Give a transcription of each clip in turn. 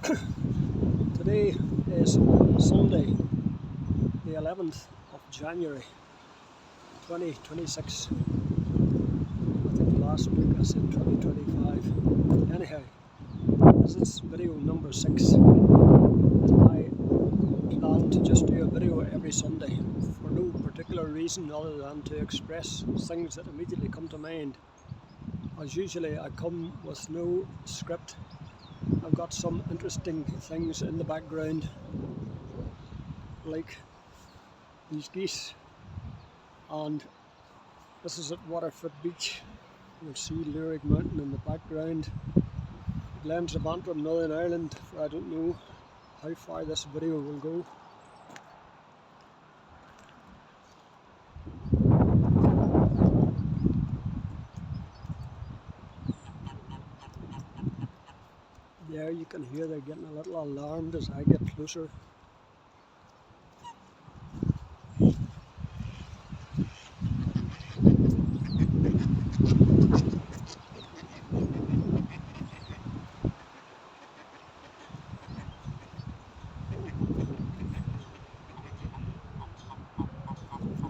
Today is Sunday, the 11th of January 2026. I think last week I said 2025. Anyhow, this is video number 6. I plan to just do a video every Sunday for no particular reason other than to express things that immediately come to mind. As usually I come with no script. I've got some interesting things in the background, like these geese, and this is at Waterfoot beach. You'll see Lurig Mountain in the background. Glens of Antrim, Northern Ireland, for I don't know how far this video will go. There you can hear they're getting a little alarmed as I get closer.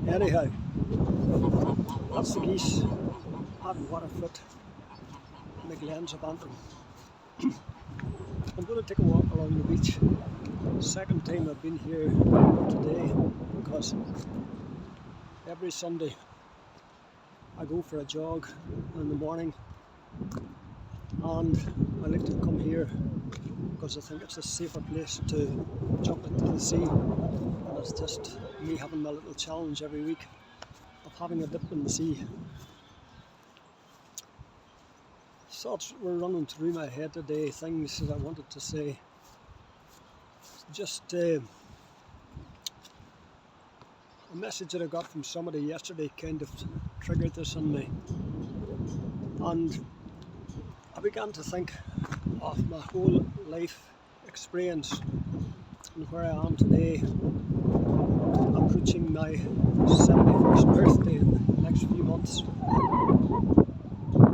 Anyhow, that's the geese at Waterfoot in the Glens of Antrim. I'm going to take a walk along the beach. Second time I've been here today, because every Sunday I go for a jog in the morning, and I like to come here because I think it's a safer place to jump into the sea, and it's just me having my little challenge every week of having a dip in the sea. Thoughts were running through my head today, things that I wanted to say. Just a message that I got from somebody yesterday kind of triggered this in me, and I began to think of my whole life experience and where I am today, approaching my 71st birthday in the next few months.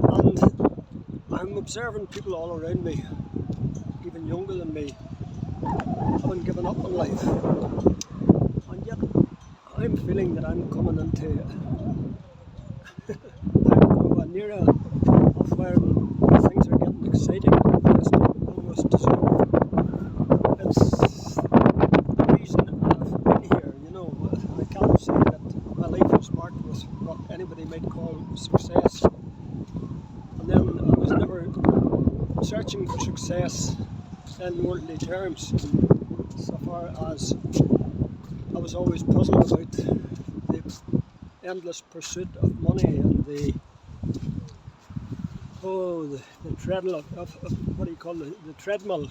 And I'm observing people all around me, even younger than me, having given up on life, and yet I'm feeling that I'm coming into I don't know, an era of where things are getting exciting, almost. So it's the reason I've been here. I can't say that my life was marked with what anybody might call success, and then I was never searching for success in worldly terms, so far as I was always puzzled about the endless pursuit of money and the treadmill of what do you call it, the treadmill,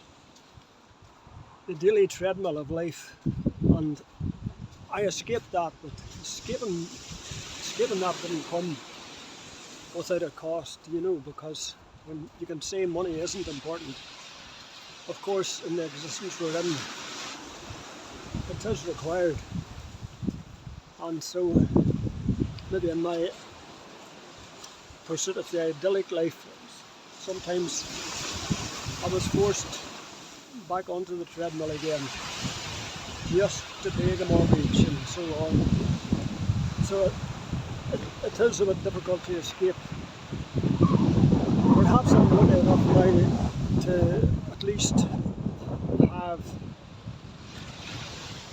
the daily treadmill of life. And I escaped that, but escaping that didn't come without a cost, because when you can say money isn't important, of course in the existence we're in it is required. And so maybe in my pursuit of the idyllic life, sometimes I was forced back onto the treadmill again, just to pay the mortgage and so on. So it is a bit difficult to escape. Perhaps I'm lucky enough now to at least have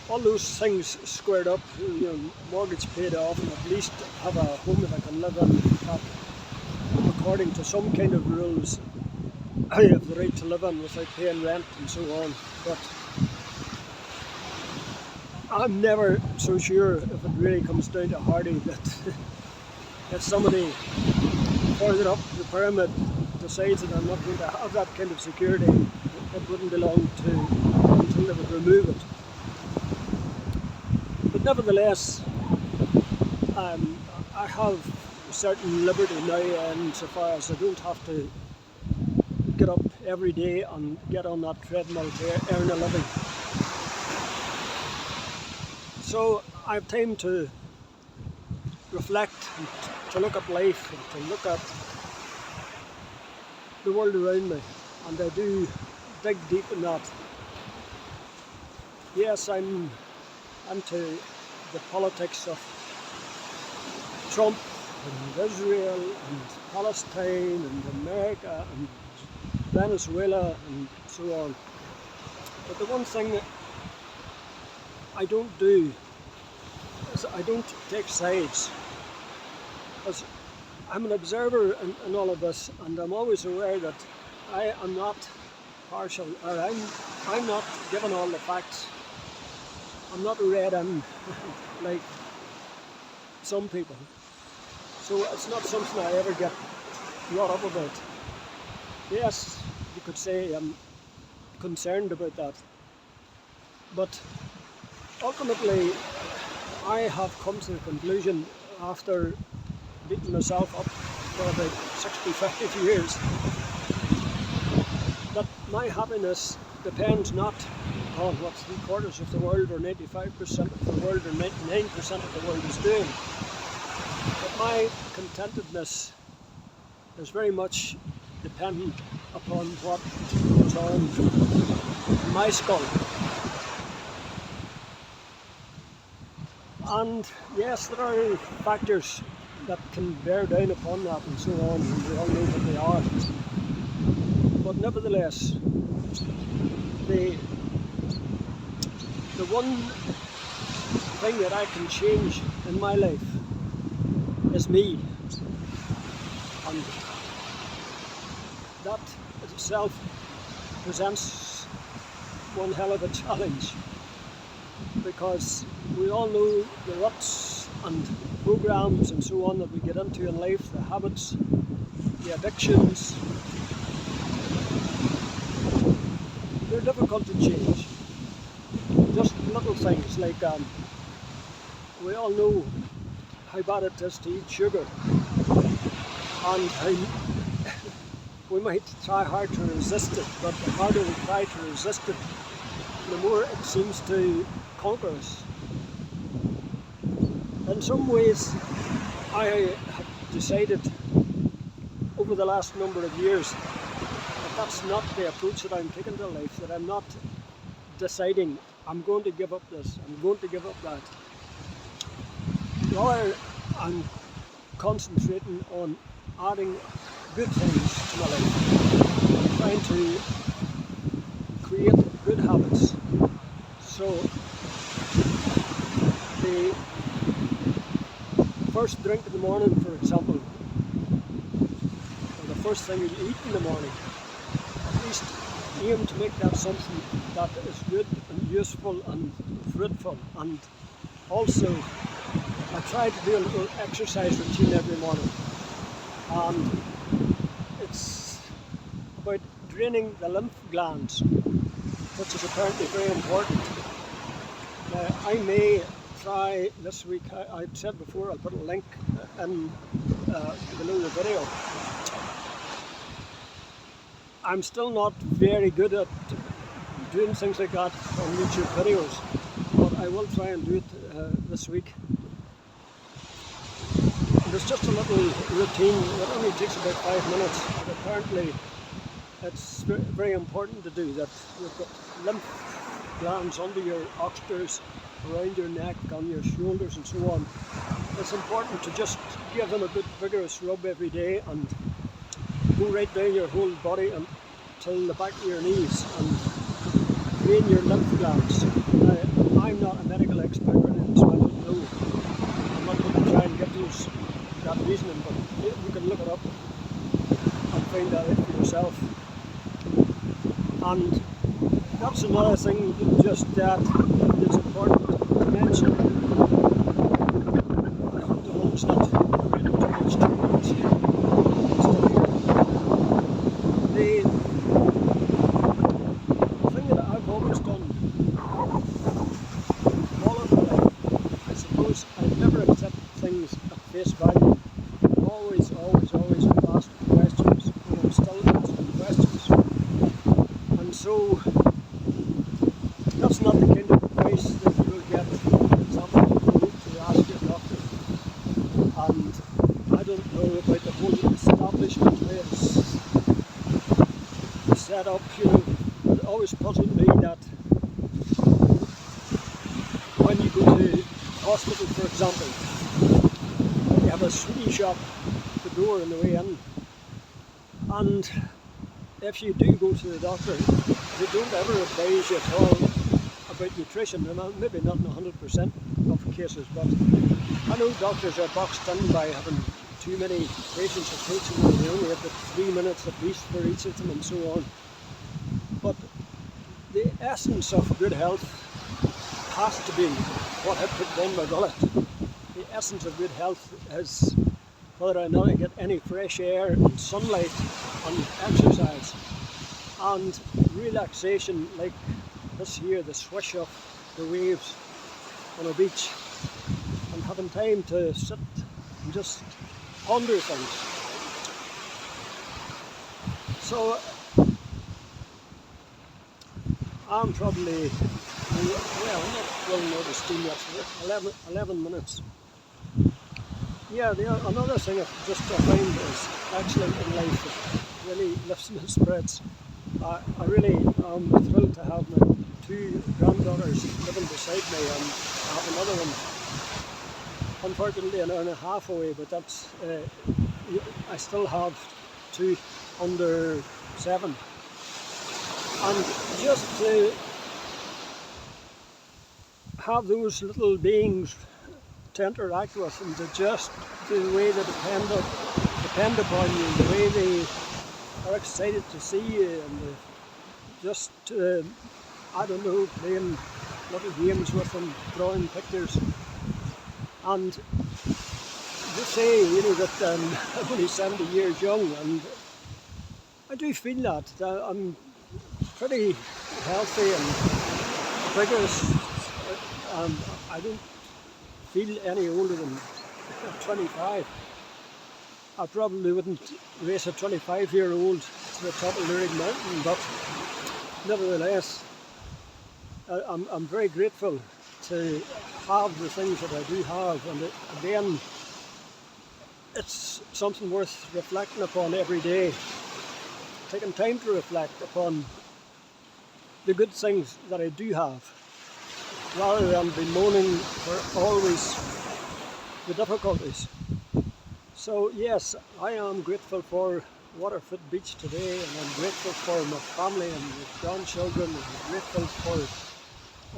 all those things squared up, mortgage paid off, and at least have a home that I can live in that, according to some kind of rules, I have the right to live in without paying rent and so on. But I'm never so sure, if it really comes down to Hardy, that if somebody further up the pyramid decides that I'm not going to have that kind of security, it wouldn't belong to until they would remove it. But nevertheless, I have a certain liberty now, insofar as I don't have to get up every day and get on that treadmill to earn a living. So I have time to reflect and to look at life and to look at the world around me, and I do dig deep in that. Yes, I'm into the politics of Trump and Israel and Palestine and America and Venezuela and so on. But the one thing that I don't do is I don't take sides. Because I'm an observer in all of this, and I'm always aware that I am not partial, or I'm not given all the facts. I'm not read in like some people. So it's not something I ever get wrought up about. Yes, you could say I'm concerned about that. But ultimately, I have come to the conclusion after beating myself up for about 65 years that my happiness depends not on what 3/4 of the world or 95% of the world or 99% of the world is doing. But my contentedness is very much dependent upon what goes on in my skull. And yes, there are factors that can bear down upon that and so on, and we all know what they are. But nevertheless, the one thing that I can change in my life is me. And that itself presents one hell of a challenge, because we all know the ruts and programs and so on that we get into in life, the habits, the addictions. They're difficult to change. Just little things like we all know how bad it is to eat sugar, and how we might try hard to resist it, but the harder we try to resist it, the more it seems to conquer us. In some ways, I have decided over the last number of years that that's not the approach that I'm taking to life, that I'm not deciding I'm going to give up this, I'm going to give up that. Rather, I'm concentrating on adding good things to my life, trying to create good habits. So the first drink in the morning, for example, or the first thing you eat in the morning, at least aim to make that something that is good and useful and fruitful. And also, I try to do a little exercise routine every morning, and it's about draining the lymph glands, which is apparently very important. I may try this week, I've said before, I'll put a link in below the video. I'm still not very good at doing things like that on YouTube videos, but I will try and do it this week. And it's just a little routine, it only takes about 5 minutes, but apparently it's very important to do that. You've got lymph glands under your oxters, around your neck, on your shoulders and so on. It's important to just give them a good vigorous rub every day and go right down your whole body until the back of your knees and drain your lymph glands. Now, I'm not a medical expert or anything, so I don't know. I'm not going to try and give you that reasoning, but you can look it up and find that out for yourself. And that's another thing just that is important to mention. I hope the home's not creating too much turbulence here. The thing that I've always done all of my life, I suppose I've never accepted things at face value. Always asked questions, and I'm still asking questions. And so that's not the kind of advice that you will get, for example, if you go to ask your doctor. And I don't know about the whole establishment way it's set up, you know. always puzzled me that when you go to hospital, for example, you have a sweetie shop at the door on the way in, and if you do go to the doctor, they don't ever advise you at all about nutrition, and maybe not in 100% of cases, but I know doctors are boxed in by having too many patients at each, and they only have 3 minutes at least for each of them and so on. But the essence of good health has to be what I put down my gullet. The essence of good health is whether or not I get any fresh air and sunlight and exercise and relaxation like this here, the swish of the waves on a beach, and having time to sit and just ponder things. So I'm probably, well, I'm not running out of steam yet, 11 minutes. Yeah, another thing I find is excellent in life that really lifts my spirits. I really am thrilled to have my 2 granddaughters living beside me, and I have another one, unfortunately, an hour and a half away, but that's, I still have 2 under 7. And just to have those little beings to interact with, and to just the way they depend upon you, the way they are excited to see you, and just I don't know, playing little games with them, drawing pictures. And they say, you know, that I'm only 70 years young, and I do feel that. I'm pretty healthy and vigorous. I don't feel any older than 25. I probably wouldn't race a 25-year-old to the top of Lurig Mountain, but nevertheless, I'm very grateful to have the things that I do have, and again, it's something worth reflecting upon every day, taking time to reflect upon the good things that I do have, rather than bemoaning for always the difficulties. So yes, I am grateful for Waterfoot Beach today, and I'm grateful for my family and my grandchildren, and I'm grateful for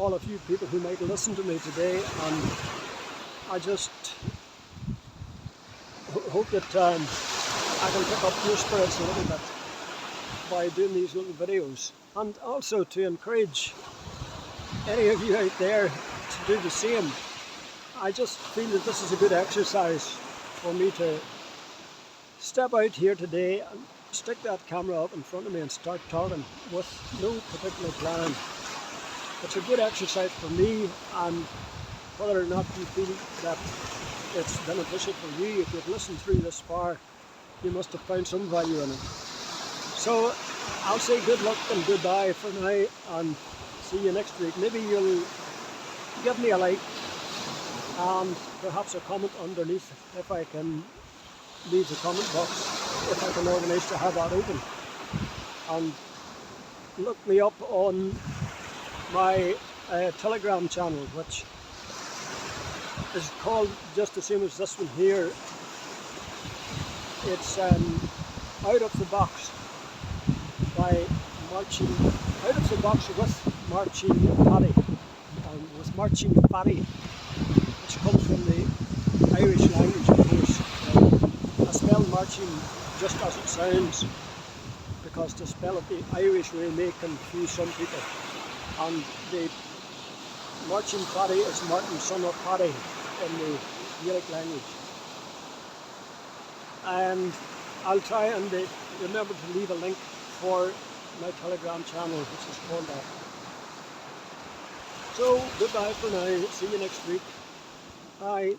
all of you people who might listen to me today, and I just hope that I can pick up your spirits a little bit by doing these little videos, and also to encourage any of you out there to do the same. I just feel that this is a good exercise for me to step out here today and stick that camera up in front of me and start talking with no particular plan. It's a good exercise for me, and whether or not you feel that it's beneficial for you, if you've listened through this far, you must have found some value in it. So I'll say good luck and goodbye for now, and see you next week. Maybe you'll give me a like and perhaps a comment underneath if I can leave the comment box, if I can organise to have that open. And look me up on my Telegram channel, which is called just the same as this one here. It's Out of the Box by Marching, Out of the Box with Marching Paddy, with Marching Paddy, which comes from the Irish language, of course. I spell marching just as it sounds, because to spell it the Irish way may confuse some people. And the Marching Paddy is Martin, son of Paddy in the Gaelic language. And I'll try and remember to leave a link for my Telegram channel, which is called that. So goodbye for now, see you next week. Bye.